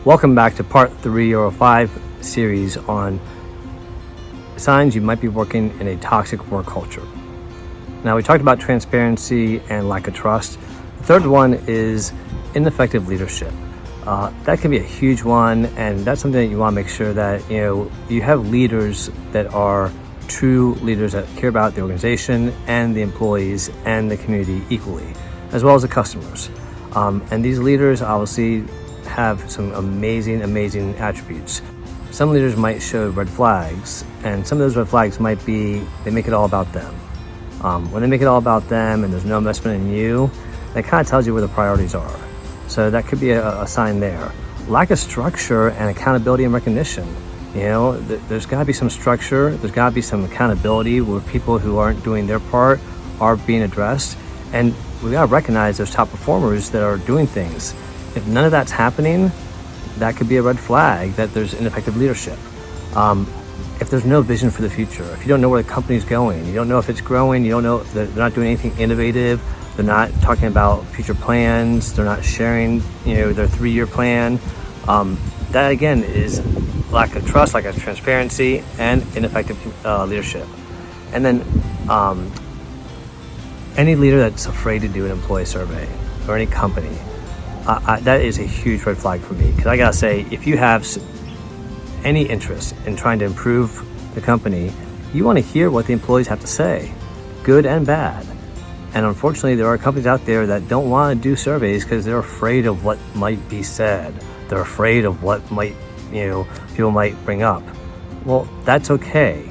Welcome back to part 3 or 5 series on signs you might be working in a toxic work culture. Now, we talked about transparency and lack of trust. The third one is ineffective leadership. That can be a huge one, and that's something that you want to make sure that you have leaders that are true leaders that care about the organization and the employees and the community equally, as well as the customers. And these leaders obviously have some amazing attributes. Some leaders might show red flags, and some of those red flags might be they make it all about them. When they make it all about them and there's no investment in you, that kind of tells you where the priorities are. So that could be a sign there. Lack of structure and accountability and recognition. There's got to be some structure, there's got to be some accountability where people who aren't doing their part are being addressed, and we got to recognize those top performers that are doing things. If none of that's happening, that could be a red flag that there's ineffective leadership. If there's no vision for the future, if you don't know where the company's going, you don't know if it's growing, you don't know if they're not doing anything innovative, they're not talking about future plans, they're not sharing their 3-year plan, that again is lack of trust, lack of transparency, and ineffective leadership. And then any leader that's afraid to do an employee survey or any company, that is a huge red flag for me, because I gotta say, if you have any interest in trying to improve the company, you want to hear what the employees have to say, good and bad. And unfortunately, there are companies out there that don't want to do surveys because they're afraid of what might be said. They're afraid of what might people might bring up. Well, that's okay.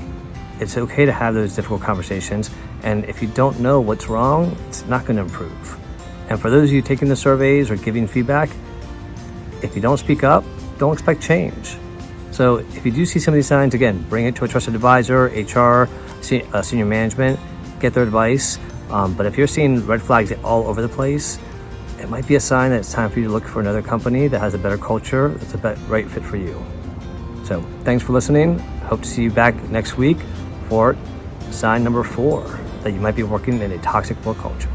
It's okay to have those difficult conversations, and if you don't know what's wrong, it's not going to improve. And for those of you taking the surveys or giving feedback, if you don't speak up, don't expect change. So if you do see some of these signs, again, bring it to a trusted advisor, HR, senior management, get their advice. But if you're seeing red flags all over the place, it might be a sign that it's time for you to look for another company that has a better culture, that's a right fit for you. So thanks for listening. Hope to see you back next week for sign number 4, that you might be working in a toxic work culture.